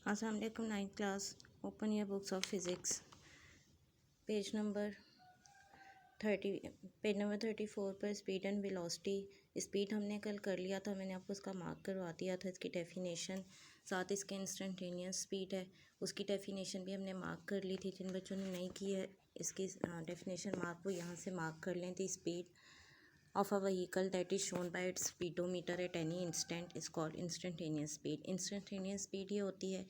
अस्सलाम वालेकुम। 9th class, open your books of physics. Page number 34 पर स्पीड एंड वेलोसिटी। स्पीड हमने कल कर लिया था, मैंने आपको उसका मार्क करवा दिया था, इसकी डेफिनेशन, साथ इसके इंस्टेंटेनियस स्पीड है उसकी डेफिनेशन भी हमने मार्क कर ली थी। जिन बच्चों ने नहीं की है इसकी डेफिनेशन मार्क वो यहाँ से मार्क कर लें। दी speed of a vehicle that is shown by its speedometer at any instant is called instantaneous speed। instantaneous speed ये होती है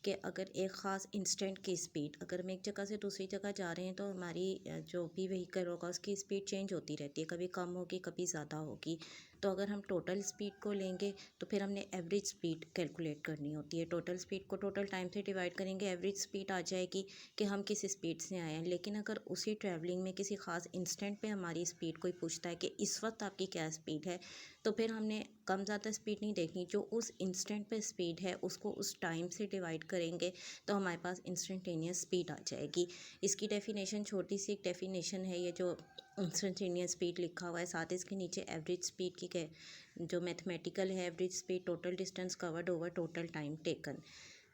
कि अगर एक ख़ास इंस्टेंट की स्पीड, अगर हम एक जगह से दूसरी जगह जा रहे हैं तो हमारी जो भी व्हीकल होगा उसकी स्पीड चेंज होती रहती है, कभी कम होगी कभी ज़्यादा होगी। तो अगर हम टोटल स्पीड को लेंगे तो फिर हमने एवरेज स्पीड कैलकुलेट करनी होती है। टोटल स्पीड को टोटल टाइम से डिवाइड करेंगे, एवरेज स्पीड आ जाएगी कि हम किस स्पीड से आए हैं। लेकिन अगर उसी ट्रैवलिंग में किसी ख़ास इंस्टेंट पे हमारी स्पीड कोई पूछता है कि इस वक्त आपकी क्या स्पीड है, तो फिर हमने कम ज़्यादा स्पीड नहीं देखनी, जो उस इंस्टेंट पे स्पीड है उसको उस टाइम से डिवाइड करेंगे तो हमारे पास इंस्टेंटेनियस स्पीड आ जाएगी। इसकी डेफिनेशन छोटी सी एक डेफिनेशन है, ये जो इंस्टेंटेनियस स्पीड लिखा हुआ है, साथ ही इसके नीचे एवरेज स्पीड की जो मैथमेटिकल है, average speed total distance covered over total time taken,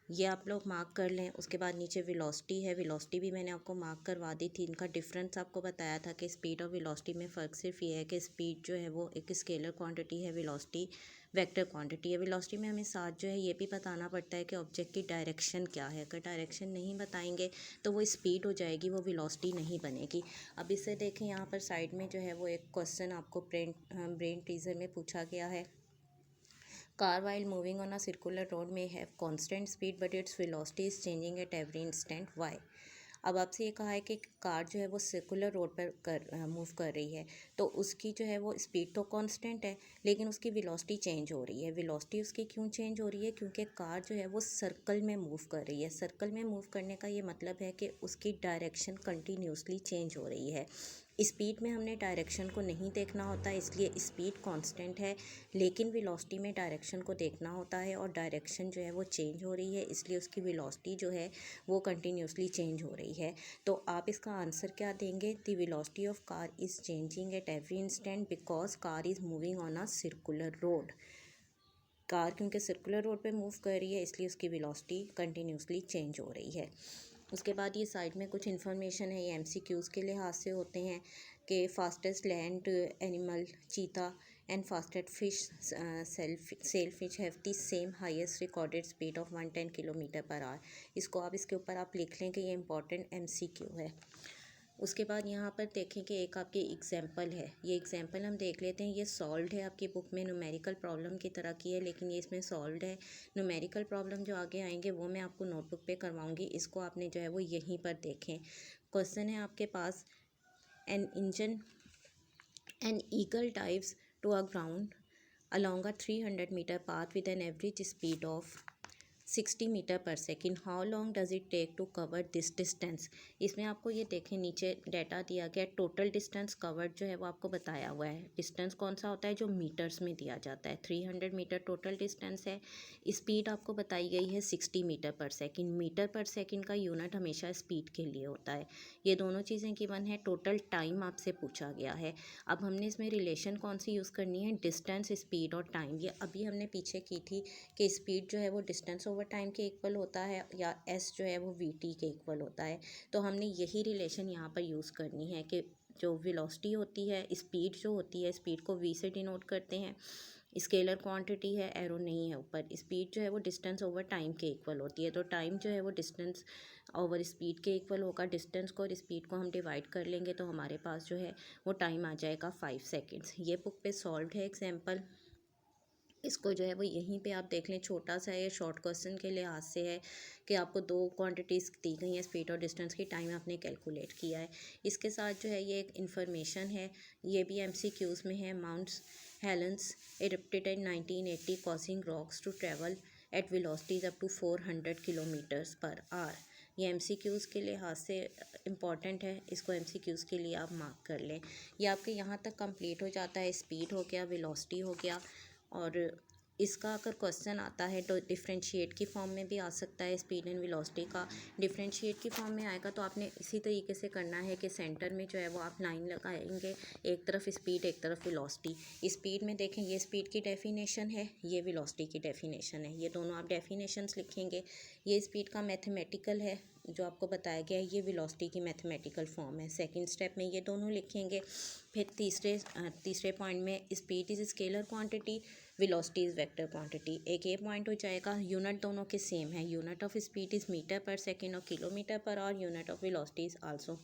ये आप लोग मार्क कर लें। उसके बाद नीचे वेलोसिटी है, वेलोसिटी भी मैंने आपको मार्क करवा दी थी। इनका डिफरेंस आपको बताया था कि स्पीड और वेलोसिटी में फ़र्क सिर्फ ये है कि स्पीड जो है वो एक स्केलर क्वांटिटी है, वेलोसिटी वेक्टर क्वांटिटी है। वेलोसिटी में हमें साथ जो है ये भी बताना पड़ता है कि ऑब्जेक्ट की डायरेक्शन क्या है। अगर डायरेक्शन नहीं बताएंगे तो वो स्पीड हो जाएगी, वो वेलोसिटी नहीं बनेगी। अब इसे देखें, यहाँ पर साइड में जो है वो एक क्वेश्चन आपको ब्रेन टीजर में पूछा गया है। Car while moving on a circular road may have constant speed but its velocity is changing at every instant. Why? अब आपसे ये कहा है कि कार जो है वो सर्कुलर रोड पर मूव कर रही है, तो उसकी जो है वो स्पीड तो कांस्टेंट है लेकिन उसकी वेलोसिटी चेंज हो रही है। वेलोसिटी उसकी क्यों चेंज हो रही है? क्योंकि कार जो है वो सर्कल में मूव कर रही है। सर्कल में मूव करने का ये मतलब है कि उसकी डायरेक्शन कंटिन्यूसली चेंज हो रही है। स्पीड में हमने डायरेक्शन को नहीं देखना होता, इसलिए स्पीड कांस्टेंट है, लेकिन वेलोसिटी में डायरेक्शन को देखना होता है और डायरेक्शन जो है वो चेंज हो रही है, इसलिए उसकी वेलोसिटी जो है वो कंटिन्यूसली चेंज हो रही है। तो आप इसका आंसर क्या देंगे? The velocity of car is changing at every instant because car is moving on a circular road. Car क्योंकि सर्कुलर रोड पे मूव कर रही है इसलिए उसकी वेलोसिटी कंटिन्यूसली चेंज हो रही है। उसके बाद ये साइड में कुछ इन्फॉर्मेशन है, ये एमसीक्यूज़ के लिहाज से होते हैं कि fastest land animal cheetah and fastest fish sailfish have the same highest recorded speed of 110 kilometre per hour. इसको आप इसके ऊपर आप लिख लें कि ये इंपॉर्टेंट एमसीक्यू है। उसके बाद यहाँ पर देखें कि एक आपकी एग्जांपल है, ये एग्जांपल हम देख लेते हैं। ये सॉल्व्ड है, आपकी बुक में न्यूमेरिकल प्रॉब्लम की तरह की है लेकिन ये इसमें सॉल्व्ड है। न्यूमेरिकल प्रॉब्लम जो आगे आएंगे वो मैं आपको नोटबुक पे करवाऊंगी, इसको आपने जो है वो यहीं पर देखें। क्वेश्चन है आपके पास, an eagle dives to a ground along a 300 meter path with an average speed of 60 metre per second. How long does it take to cover this distance. इसमें आपको ये देखें नीचे डाटा दिया गया, टोटल डिस्टेंस कवर्ड जो है वो आपको बताया हुआ है। डिस्टेंस कौन सा होता है? जो मीटर्स में दिया जाता है। 300 मीटर टोटल डिस्टेंस है। स्पीड आपको बताई गई है 60 metre per second. Metre per second का यूनिट हमेशा स्पीड के लिए होता है। ये दोनों चीज़ें गिवन है। टोटल टाइम आपसे पूछा गया है। अब हमने इसमें रिलेशन कौन सी यूज़ करनी है? डिस्टेंस, स्पीड और टाइम। ये अभी हमने पीछे की थी कि स्पीड जो है वो डिस्टेंस ओवर टाइम के इक्वल होता है या एस जो है वो वी टी के इक्वल होता है। तो हमने यही रिलेशन यहाँ पर यूज़ करनी है कि जो वेलोसिटी होती है, स्पीड जो होती है, स्पीड को वी से डिनोट करते हैं, स्केलर क्वांटिटी है, एरो नहीं है ऊपर। स्पीड जो है वो डिस्टेंस ओवर टाइम के इक्वल होती है, तो टाइम जो है वो डिस्टेंस ओवर स्पीड के इक्वल होगा। डिस्टेंस को और स्पीड को हम डिवाइड कर लेंगे तो हमारे पास जो है वो टाइम आ जाएगा 5 सेकेंड्स। ये बुक पे सॉल्व है एग्जाम्पल, इसको जो है वो यहीं पे आप देख लें। छोटा सा ये शॉर्ट क्वेश्चन के लिहाज से है कि आपको दो क्वांटिटीज़ दी गई हैं, स्पीड और डिस्टेंस की, टाइम आपने कैलकुलेट किया है। इसके साथ जो है ये एक इन्फॉर्मेशन है, ये भी एमसीक्यूज़ में है। Mounts Helens erupted in 1980 causing rocks to travel at velocities up to 400 kilometres per hour. ये एमसीक्यूज़ के लिहाज से इम्पॉर्टेंट है, इसको एमसीक्यूज़ के लिए आप मार्क कर लें। ये आपके यहाँ तक कंप्लीट हो जाता है। स्पीड हो गया, वेलोसिटी हो गया और इसका अगर क्वेश्चन आता है तो डिफरेंशिएट की फॉर्म में भी आ सकता है। स्पीड एंड वेलोसिटी का डिफरेंशिएट की फॉर्म में आएगा तो आपने इसी तरीके से करना है कि सेंटर में जो है वो आप लाइन लगाएंगे, एक तरफ स्पीड एक तरफ वेलोसिटी। स्पीड में देखें ये स्पीड की डेफिनेशन है, ये वेलोसिटी की डेफिनेशन है, ये दोनों आप डेफिनेशंस लिखेंगे। ये स्पीड का मैथमेटिकल है जो आपको बताया गया है, ये वेलोसिटी की मैथमेटिकल फॉर्म है। सेकंड स्टेप में ये दोनों लिखेंगे। फिर तीसरे पॉइंट में speed is scalar quantity, velocity is vector quantity. एक ये पॉइंट हो जाएगा। यूनिट दोनों के सेम है, unit of speed is metre per second और kilometre per hour, unit of velocity is also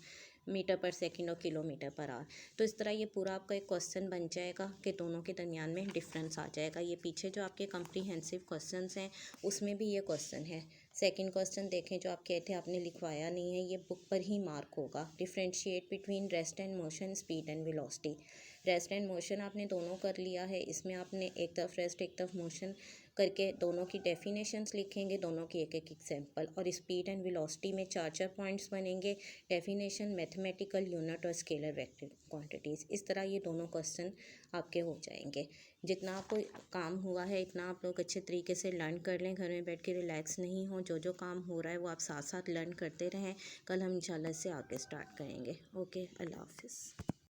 metre per second और किलोमीटर पर आवर। तो इस तरह ये पूरा आपका एक क्वेश्चन बन जाएगा कि दोनों के दरमियान में डिफरेंस आ जाएगा। ये पीछे जो आपके कम्प्रीहेंसिव क्वेश्चंस हैं उसमें भी ये क्वेश्चन है। सेकंड क्वेश्चन देखें जो आप कहे थे आपने लिखवाया नहीं है, ये बुक पर ही मार्क होगा। Differentiate between rest and motion, speed and velocity. Rest and motion आपने दोनों कर लिया है, इसमें आपने एक तरफ रेस्ट एक तरफ मोशन करके दोनों की डेफिनेशंस लिखेंगे, दोनों की एक एक एग्जाम्पल। और स्पीड एंड वेलोसिटी में चार चार पॉइंट्स बनेंगे, डेफिनेशन, मैथमेटिकल, यूनिट और स्केलर वेक्टर क्वांटिटीज़। इस तरह ये दोनों क्वेश्चन आपके हो जाएंगे। जितना आपको काम हुआ है इतना आप लोग अच्छे तरीके से लर्न कर लें, घर में बैठ के रिलैक्स नहीं हो, जो जो काम हो रहा है वो आप साथ साथ लर्न करते रहें। कल हम इंशाल्लाह से आगे स्टार्ट करेंगे। ओके, अल्लाह हाफिज़।